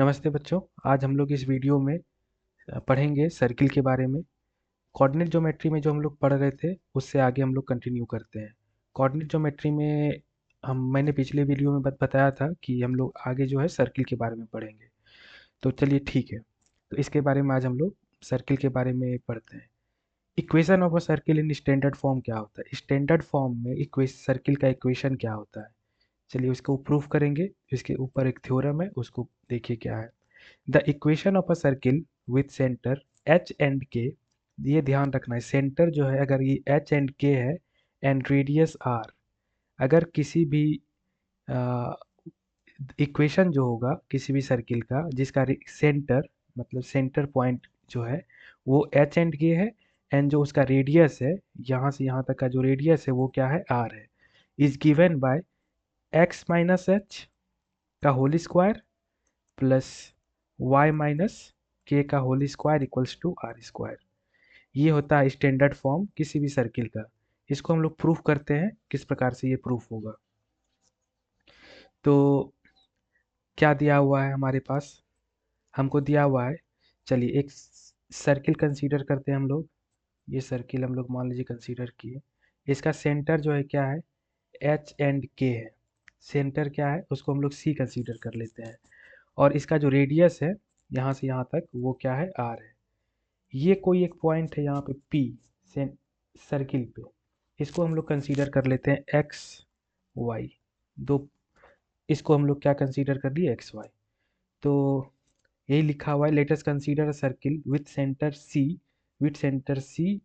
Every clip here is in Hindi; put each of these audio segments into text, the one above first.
नमस्ते बच्चों। आज हम लोग इस वीडियो में पढ़ेंगे सर्किल के बारे में। कोऑर्डिनेट ज्योमेट्री में जो हम लोग पढ़ रहे थे उससे आगे हम लोग कंटिन्यू करते हैं। कोऑर्डिनेट ज्योमेट्री में मैंने पिछले वीडियो में बताया था कि हम लोग आगे जो है सर्किल के बारे में पढ़ेंगे। तो चलिए ठीक है, तो इसके बारे में आज हम लोग सर्किल के बारे में पढ़ते हैं। Equation of a circle in standard form क्या होता है? स्टैंडर्ड फॉर्म में सर्किल का इक्वेशन क्या होता है? चलिए उसको प्रूफ करेंगे। इसके ऊपर एक थ्योरम है, उसको देखिए क्या है। The equation of a circle with centre H and के, ये ध्यान रखना है, सेंटर जो है अगर ये एच एंड के है एंड रेडियस आर, अगर किसी भी इक्वेशन जो होगा किसी भी सर्किल का जिसका सेंटर मतलब सेंटर पॉइंट जो है वो एच एंड के है, एंड जो उसका रेडियस है यहाँ से यहाँ तक का जो रेडियस है वो क्या है, आर है, is given by X minus H का whole square plus Y minus K का whole square equals to R square. ये होता है स्टैंडर्ड फॉर्म किसी भी सर्किल का। इसको हम लोग प्रूफ करते हैं। किस प्रकार से ये प्रूफ होगा? तो क्या दिया हुआ है हमारे पास? हमको दिया हुआ है, चलिए एक सर्किल कंसीडर करते हैं हम लोग। ये सर्किल हम लोग मान लीजिए कंसीडर किए। इसका सेंटर जो है क्या है, एच एंड के है। सेंटर क्या है उसको हम लोग सी कंसीडर कर लेते हैं। और इसका जो रेडियस है यहाँ से यहाँ तक वो क्या है, आर है। ये कोई एक पॉइंट है यहाँ पे पी सर्किल पे, इसको हम लोग कंसीडर कर लेते हैं एक्स वाई। दो, इसको हम लोग क्या कंसीडर कर लिए, एक्स वाई। तो यही लिखा हुआ है, let us consider a circle with center C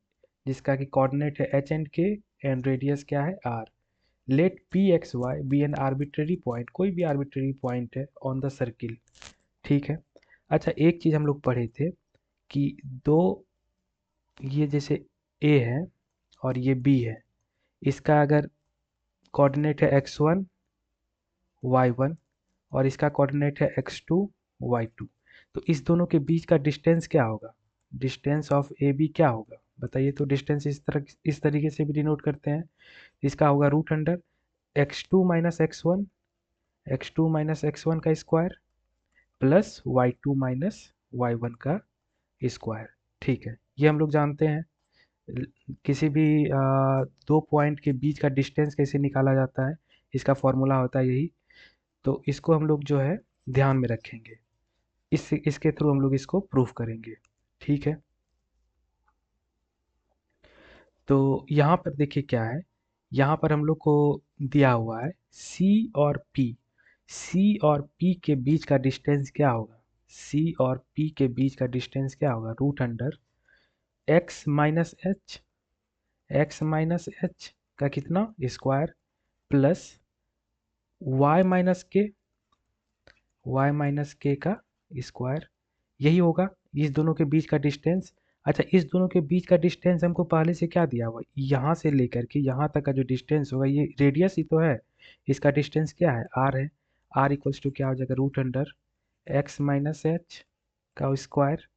जिसका कि कोऑर्डिनेट है H and K and radius क्या है, R. Let P X Y be an arbitrary point, कोई भी आर्बिट्ररी पॉइंट है ऑन द सर्किल। ठीक है। अच्छा, एक चीज़ हम लोग पढ़े थे कि दो, ये जैसे ए है और ये बी है, इसका अगर कोऑर्डिनेट है x1 y1 और इसका कोऑर्डिनेट है x2 y2, तो इस दोनों के बीच का डिस्टेंस क्या होगा? डिस्टेंस ऑफ ए बी क्या होगा बताइए? तो डिस्टेंस इस तरीके से भी डिनोट करते हैं। इसका होगा root under x2 minus x1 का square plus y2 minus y1 का स्क्वायर। ठीक है, ये हम लोग जानते हैं। किसी भी दो पॉइंट के बीच का डिस्टेंस कैसे निकाला जाता है, इसका फॉर्मूला होता है यही। तो इसको हम लोग जो है ध्यान में रखेंगे। इसके थ्रू हम लोग इसको प्रूफ करेंगे। ठीक है। तो यहाँ पर देखिए क्या है, यहाँ पर हम लोग को दिया हुआ है सी और पी। सी और पी के बीच का डिस्टेंस क्या होगा? सी और पी के बीच का डिस्टेंस क्या होगा? Root under X minus H का कितना square plus y minus K का स्क्वायर। यही होगा इस दोनों के बीच का डिस्टेंस। अच्छा, इस दोनों के बीच का डिस्टेंस हमको पहले से क्या दिया हुआ है, यहाँ से लेकर के यहाँ तक का जो डिस्टेंस होगा ये रेडियस ही तो है। इसका डिस्टेंस क्या है, आर है। आर इक्वल्स टू क्या हो जाएगा, root under X minus H का square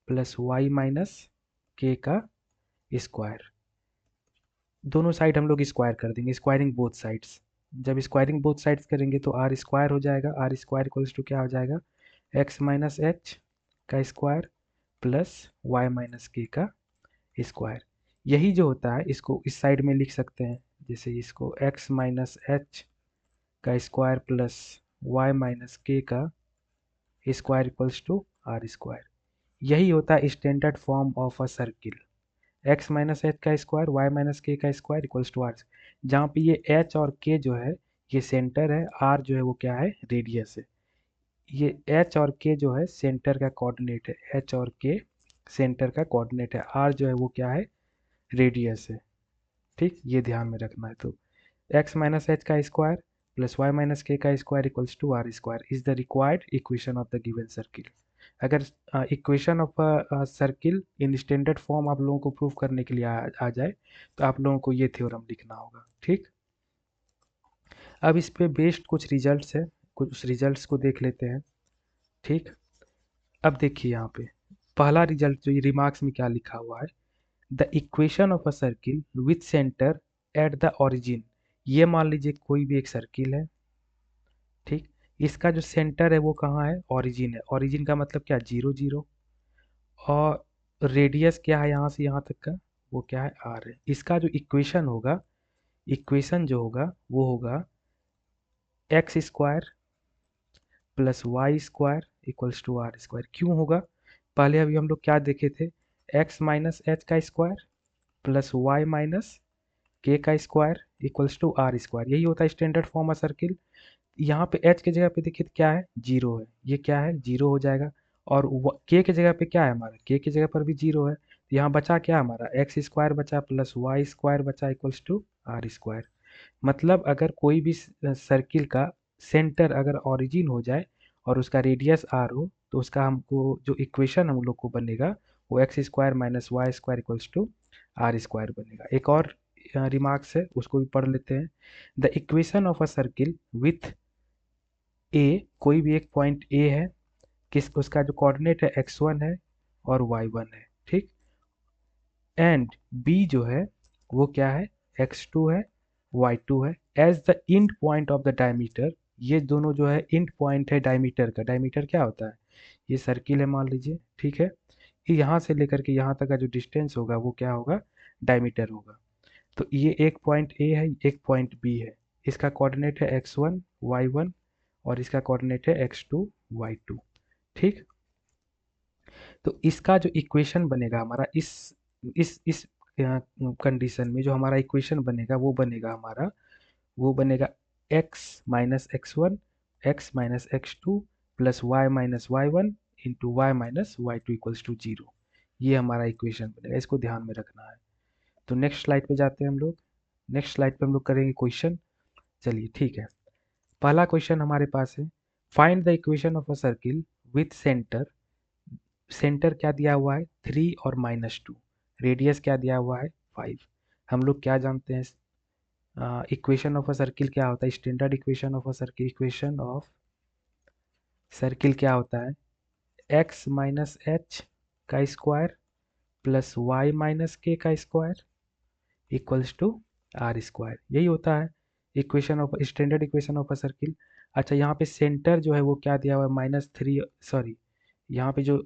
plus Y minus K का स्क्वायर। दोनों साइड हम लोग स्क्वायर कर देंगे, स्क्वायरिंग बोथ साइड्स। जब स्क्वायरिंग बोथ साइड्स करेंगे तो आर स्क्वायर हो जाएगा। आर स्क्वायर इक्वल्स टू क्या हो जाएगा, एक्स माइनस एच का square plus Y minus K का स्क्वायर। यही जो होता है इसको इस साइड में लिख सकते हैं, जैसे इसको एक्स माइनस एच का square plus Y minus K का square equals to R square. यही होता है standard form of a circle. X minus H का स्क्वायर वाई माइनस के का स्क्वायर इक्वल्स टू आर। जहाँ पे ये एच और के जो है ये सेंटर है, आर जो है वो क्या है, रेडियस है। ये एच और के जो है सेंटर का कोऑर्डिनेट है, एच और के सेंटर का कोऑर्डिनेट है, आर जो है वो क्या है, रेडियस है। ठीक, ये ध्यान में रखना है। तो एक्स माइनस एच का square plus Y minus K का square equals to R square is the required equation of the given circle. अगर equation of circle in standard form आप लोगों को प्रूव करने के लिए आ जाए तो आप लोगों को ये थ्योरम लिखना होगा। ठीक, अब इस पे बेस्ड कुछ रिजल्ट्स है, कुछ रिजल्ट्स को देख लेते हैं। ठीक, अब देखिए यहाँ पे पहला रिजल्ट जो ये रिमार्क्स में क्या लिखा हुआ है, the equation of a circle with centre at the origin. ये मान लीजिए कोई भी एक सर्किल है। ठीक, इसका जो सेंटर है वो कहाँ है, ओरिजिन है। ओरिजिन का मतलब क्या, 0 0। और रेडियस क्या है यहाँ से यहाँ तक का, वो क्या है, आर है। इसका जो इक्वेशन होगा, इक्वेशन जो होगा वो होगा X square plus Y square equals to R square. क्यों होगा, पहले अभी हम लोग क्या देखे थे, एक्स माइनस एच का square plus Y minus K का square equals to R square. यही होता है स्टैंडर्ड फॉर्म ऑफ सर्किल। यहाँ पे एच की जगह पे देखिए तो क्या है, जीरो है, ये क्या है, जीरो हो जाएगा। और के की जगह पे क्या है हमारा, के की जगह पर भी जीरो है, तो यहाँ बचा क्या हमारा, एक्स स्क्वायर बचा प्लस वाई स्क्वायर बचा इक्वल्स टू आर स्क्वायर। मतलब अगर कोई भी सर्किल का सेंटर अगर ओरिजिन हो जाए और उसका रेडियस आर हो, तो उसका हमको जो इक्वेशन हम लोग को बनेगा वो X square minus Y square equals to R square बनेगा। एक और रिमार्क्स है, उसको भी पढ़ लेते हैं। The equation of a circle with a, कोई भी एक पॉइंट ए है, किस उसका जो कोऑर्डिनेट है x1 है और y1 है, ठीक। एंड बी जो है वो क्या है, x2 है, y2 है, as the end point of the diameter. ये दोनों जो है इंड पॉइंट है डायमीटर का। डायमीटर क्या होता है, ये सर्किल है मान लीजिए, ठीक है। ये यहाँ से लेकर के यहाँ तक का जो डिस्टेंस होगा वो क्या होगा, डायमीटर होगा। तो ये एक पॉइंट ए है, एक पॉइंट बी है। इसका कोऑर्डिनेट है x1 y1 और इसका कोऑर्डिनेट है x2 y2, ठीक। तो इसका जो इक्वेशन बनेगा हमारा, इस कंडीशन में जो हमारा इक्वेशन बनेगा वो बनेगा हमारा, वो बनेगा x minus X one, X minus X two plus Y minus Y one into Y minus Y two equals to zero. ये हमारा इक्वेशन बनेगा, इसको ध्यान में रखना है। तो नेक्स्ट स्लाइड पे जाते हैं हम लोग। नेक्स्ट स्लाइड पे हम लोग करेंगे क्वेश्चन। चलिए ठीक है, पहला क्वेश्चन हमारे पास है, find the equation of a circle with centre. Centre क्या दिया हुआ है, 3 और -2। रेडियस क्या दिया हुआ है, 5। हम लोग क्या जानते हैं, इक्वेशन ऑफ अ सर्किल क्या होता है, standard equation of a circle, equation of circle क्या होता है, एक्स माइनस एच का square plus Y minus K का square equals to R square. यही होता है equation of standard equation of a circle. अच्छा, यहाँ पे सेंटर जो है वो क्या दिया हुआ है, -3, सॉरी, यहाँ पे जो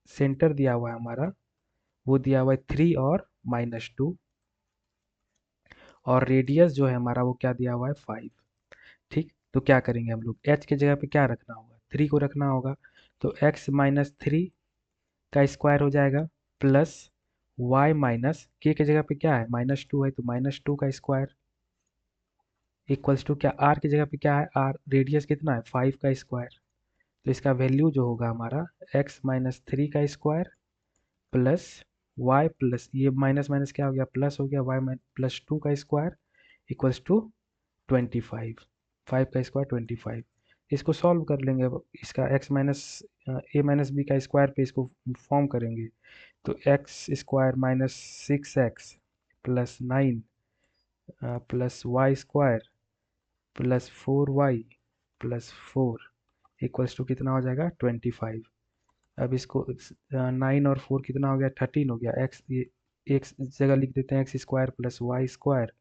सेंटर दिया हुआ है हमारा वो दिया हुआ है 3 और -2। और रेडियस जो है हमारा वो क्या दिया हुआ है, 5, ठीक। तो क्या करेंगे हम लोग, एच की जगह पे क्या रखना होगा, 3 को रखना होगा। तो एक्स माइनस थ्री का स्क्वायर हो जाएगा प्लस वाई माइनस के की जगह पे क्या है, -2 है, तो -2 का स्क्वायर इक्वल्स टू क्या, आर की जगह पे क्या है, आर रेडियस कितना है, 5 का स्क्वायर। तो इसका वैल्यू जो होगा हमारा एक्स माइनस थ्री का स्क्वायर प्लस वाई प्लस ये माइनस माइनस क्या हो गया, प्लस हो गया, वाई प्लस 2 का स्क्वायर इक्वल्स टू 25। 5 का स्क्वायर 25। इसको सॉल्व कर लेंगे अब, इसका X minus A minus B का स्क्वायर पे इसको फॉर्म करेंगे। तो X square minus 6x plus 9 plus Y square plus 4y plus 4 equals to कितना हो जाएगा, 25। अब इसको 9 और 4 कितना हो गया, 13 हो गया। एक्स एक जगह लिख देते हैं, X square plus Y square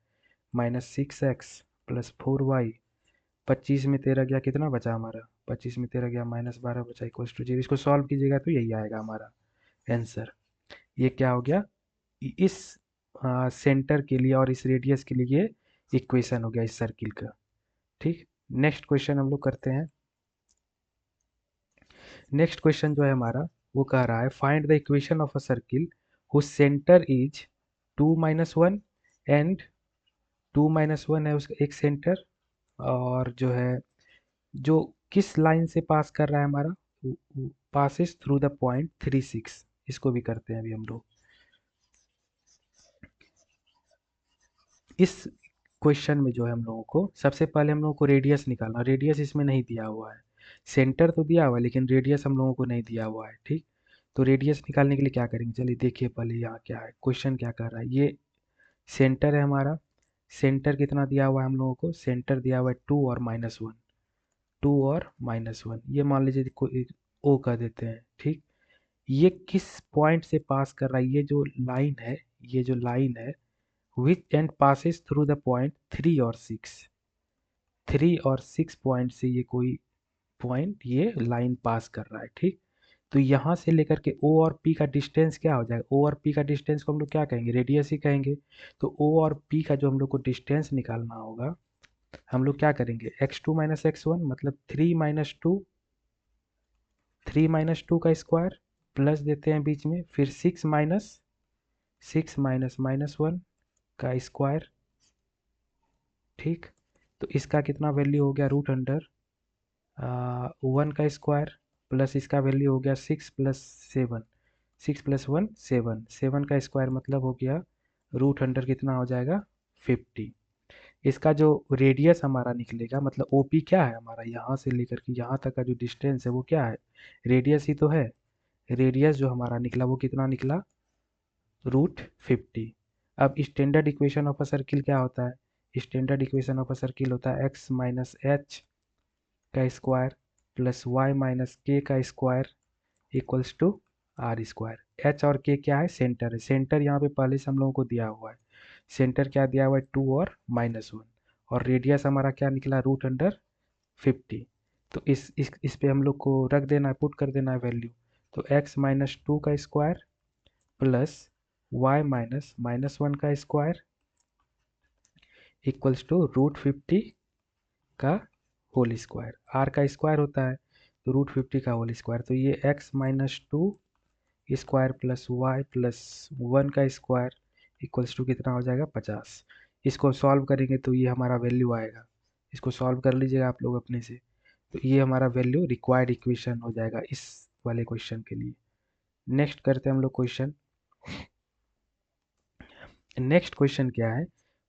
minus 6x plus 4y। 25 में 13 गया, कितना बचा हमारा, 25 में 13 गया -12 बचा इक्वल्स टू 0। इसको सॉल्व कीजिएगा तो यही आएगा हमारा आंसर। ये क्या हो गया, इस सेंटर के लिए और इस रेडियस के लिए ये इक्वेशन हो गया इस सर्किल का, ठीक। नेक्स्ट क्वेश्चन हम लोग करते हैं। नेक्स्ट क्वेश्चन जो है हमारा वो कह रहा है, find the equation of a circle whose center is 2 - 1 and 2 - 1 है उसका एक सेंटर, और जो है जो किस लाइन से पास कर रहा है हमारा, पासिस थ्रू द पॉइंट 36। इसको भी करते हैं अभी हम लोग। इस क्वेश्चन में जो है हम लोगों को सबसे पहले हम लोगों को रेडियस निकालना। रेडियस इसमें नहीं दिया हुआ है, सेंटर तो दिया हुआ है लेकिन रेडियस हम लोगों को नहीं दिया हुआ है, ठीक। तो रेडियस निकालने के लिए क्या करेंगे, चलिए देखिए पहले यहाँ क्या है, क्वेश्चन क्या कर रहा है। ये सेंटर है हमारा, सेंटर कितना दिया हुआ है हम लोगों को, सेंटर दिया हुआ है 2 और -1। 2 और -1 ये मान लीजिए कोई ओ कर देते हैं, ठीक। ये किस पॉइंट से पास कर रहा है, ये जो लाइन है, ये जो लाइन है which and passes through the point 3 और 6। 3 और 6 पॉइंट से ये कोई पॉइंट ये लाइन पास कर रहा है, ठीक। तो यहाँ से लेकर के ओ और पी का डिस्टेंस क्या हो जाएगा, ओ और पी का डिस्टेंस को हम लोग क्या कहेंगे, रेडियस ही कहेंगे। तो ओ और पी का जो हम लोग को डिस्टेंस निकालना होगा, हम लोग क्या करेंगे, x2 माइनस एक्स वन मतलब 3 - 2 का स्क्वायर प्लस देते हैं बीच में, फिर 6 - -6 - -1 का स्क्वायर, ठीक। तो इसका कितना वैल्यू हो गया, रूट अंडर 1 का स्क्वायर प्लस इसका वैल्यू हो गया 6 + 7, 6 + 1 7, 7 का स्क्वायर मतलब हो गया रूट अंडर कितना हो जाएगा 50। इसका जो रेडियस हमारा निकलेगा, मतलब ओपी क्या है हमारा, यहाँ से लेकर के यहाँ तक का जो डिस्टेंस है वो क्या है, रेडियस ही तो है। रेडियस जो हमारा निकला वो कितना निकला, √50। अब standard equation of a circle क्या होता है, standard equation of a circle होता है x - h का स्क्वायर प्लस y - k का square equals to R square. H और के क्या है, सेंटर है। सेंटर यहाँ पे पहले से हम लोगों को दिया हुआ है, सेंटर क्या दिया हुआ है 2 और -1, और रेडियस हमारा क्या निकला, रूट अंडर 50। तो इस पे हम लोग को रख देना है, पुट कर देना है वैल्यू। तो x - 2 का स्क्वायर प्लस y -1 का स्क्वायर इक्वल्स टू √50 का होल स्क्वायर। आर का स्क्वायर होता है तो √50 का होल स्क्वायर। तो ये x - 2 square plus Y plus 1 का स्क्वायर इक्वल्स टू कितना हो जाएगा 50। इसको सॉल्व करेंगे तो ये हमारा वैल्यू आएगा, इसको सॉल्व कर लीजिएगा आप लोग अपने से। तो ये हमारा वैल्यू रिक्वायर्ड इक्वेशन हो जाएगा इस वाले क्वेश्चन के लिए। नेक्स्ट करते हैं हम लोग क्वेश्चन। नेक्स्ट क्वेश्चन क्या है,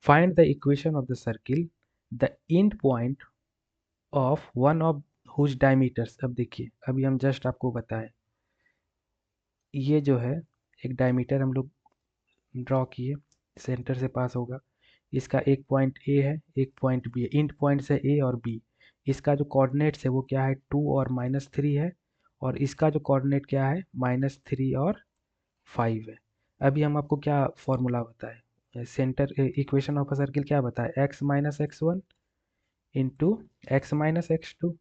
find the equation of the circle, the end point of one of whose diameters. अब देखिए, अभी हम जस्ट आपको बताएं, ये जो है एक डायमीटर हम लोग ड्रॉ किए, सेंटर से पास होगा। इसका एक पॉइंट ए है, एक पॉइंट बी है, इंड पॉइंट्स है ए और बी। इसका जो कोऑर्डिनेट्स है वो क्या है 2 और -3 है, और इसका जो कोऑर्डिनेट क्या है -3 और 5 है। अभी हम आपको क्या फॉर्मूला बताए, center equation of a circle क्या बताए, x - x1 into x - x2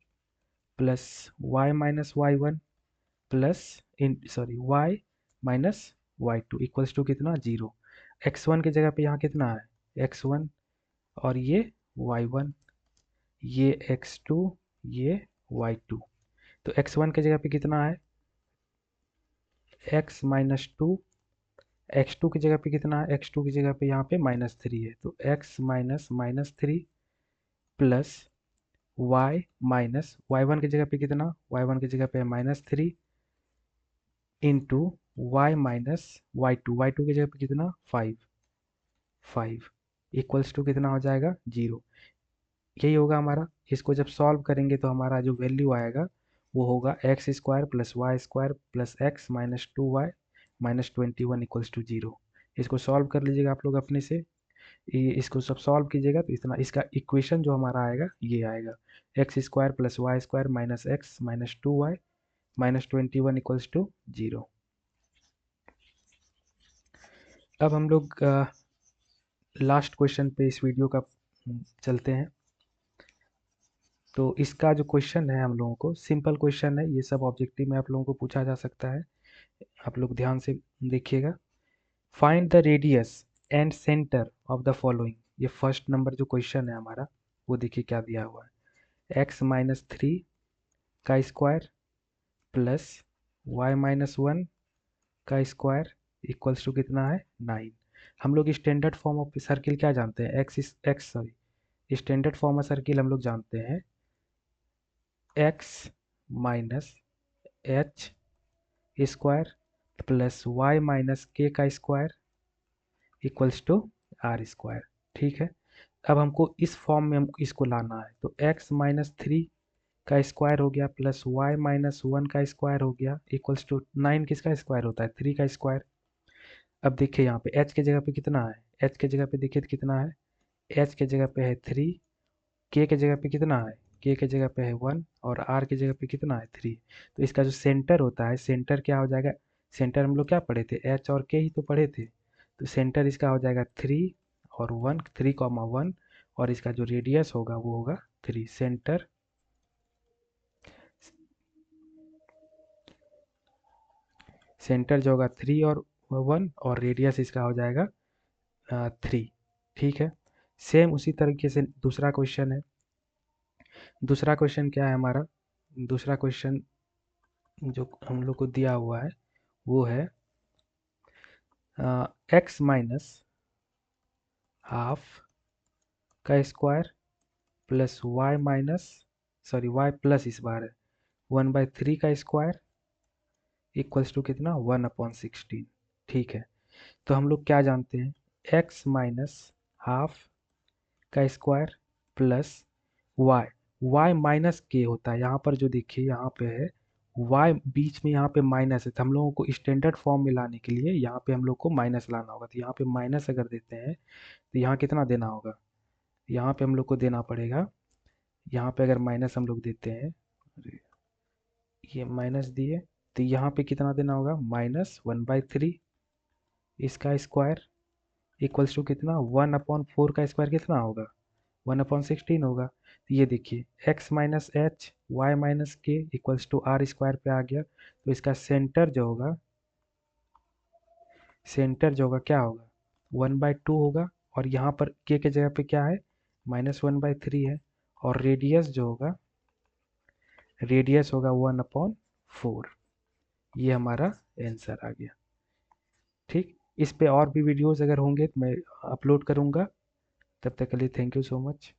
plus y - y1 plus in sorry y - y2 equals to कितना 0। x1 की जगह पे यहाँ कितना है x1, और ये y1, ये x2, ये y2। तो x1 की जगह पे कितना है x - 2, x2 की जगह पे कितना है, x2 की जगह पे यहाँ पे -3 है, तो x -3 plus y minus y1 की जगह पे कितना, y1 की जगह पे है -3 इंटू y - y2 की जगह पे कितना 5 इक्वल्स टू कितना हो जाएगा 0। यही होगा हमारा। इसको जब सॉल्व करेंगे तो हमारा जो वैल्यू आएगा वो होगा x² plus y² plus x -2y -21 equals to 0। इसको सॉल्व कर लीजिएगा आप लोग अपने से। इसको सब सॉल्व कीजिएगा तो इतना इसका इक्वेशन जो हमारा आएगा ये आएगा x² plus y² minus x -2y -21 equals to 0। अब हम लोग लास्ट क्वेश्चन पे इस वीडियो का चलते हैं। तो इसका जो क्वेश्चन है हम लोगों को सिंपल क्वेश्चन है, ये सब ऑब्जेक्टिव में आप लोगों को पूछा जा सकता है, आप लोग ध्यान से देखिएगा। Find the radius and centre of the following. ये फर्स्ट नंबर जो क्वेश्चन है हमारा वो देखिए क्या दिया हुआ है, x - 3 का स्क्वायर प्लस y - 1 का स्क्वायर इक्वल्स टू कितना है 9। हम लोग स्टैंडर्ड फॉर्म ऑफ सर्किल क्या जानते हैं, X sorry standard form of circle हम लोग जानते हैं x minus H square plus Y minus K का square equals to R square, ठीक है। अब हमको इस फॉर्म में हमको इसको लाना है, तो x - 3 का स्क्वायर हो गया प्लस y - 1 का स्क्वायर हो गया इक्वल्स टू 9 किसका स्क्वायर होता है 3 का स्क्वायर। अब देखिए यहाँ पे h के जगह पे कितना है, h के जगह पे देखिए तो कितना है, h के जगह पे है 3, k के जगह पे कितना है, k के जगह पे है 1, और r के जगह पे कितना है 3। तो इसका जो सेंटर होता है, सेंटर क्या हो जाएगा, सेंटर हम लोग क्या पढ़े थे h और k ही तो पढ़े थे। तो सेंटर इसका हो जाएगा 3 और 1, 3,1, और इसका जो रेडियस होगा वो होगा 3। सेंटर सेंटर जो होगा 3 और 1, और रेडियस इसका हो जाएगा 3। ठीक है। सेम उसी तरीके से दूसरा क्वेश्चन है। दूसरा क्वेश्चन क्या है हमारा? दूसरा क्वेश्चन जो हम लोग को दिया हुआ है वो है x माइनस हाफ का square plus Y minus, sorry Y plus इस बार है 1/3 का स्क्वायर इक्वल्स टू कितना 1/16। ठीक है। तो हम लोग क्या जानते हैं? x माइनस हाफ का square plus Y, Y minus K होता है यहाँ पर, जो देखिए यहाँ पे है वाई बीच में, यहाँ पे माइनस है, तो हम लोगों को स्टैंडर्ड फॉर्म में लाने के लिए यहाँ पे हम लोग को माइनस लाना होगा। तो यहाँ पे माइनस अगर देते हैं तो यहाँ कितना देना होगा? यहाँ पे हम लोग को देना पड़ेगा, यहाँ पे अगर माइनस हम लोग देते हैं, अरे, ये माइनस दिए, तो यहाँ पे कितना देना होगा? -1/3 इसका स्क्वायर इक्वल्स टू कितना 1/4 का स्क्वायर कितना होगा? 1/16 होगा। तो ये देखिए x minus H Y minus K equals to R square पे आ गया। तो इसका सेंटर जो होगा, सेंटर जो होगा क्या होगा? 1/2 होगा, और यहाँ पर के जगह पे क्या है? -1/3 है। और रेडियस जो होगा, रेडियस होगा 1/4। ये हमारा आंसर आ गया। ठीक। इस पे और भी वीडियोस अगर होंगे तो मैं अपलोड करूँगा। तब तक के लिए थैंक यू सो मच।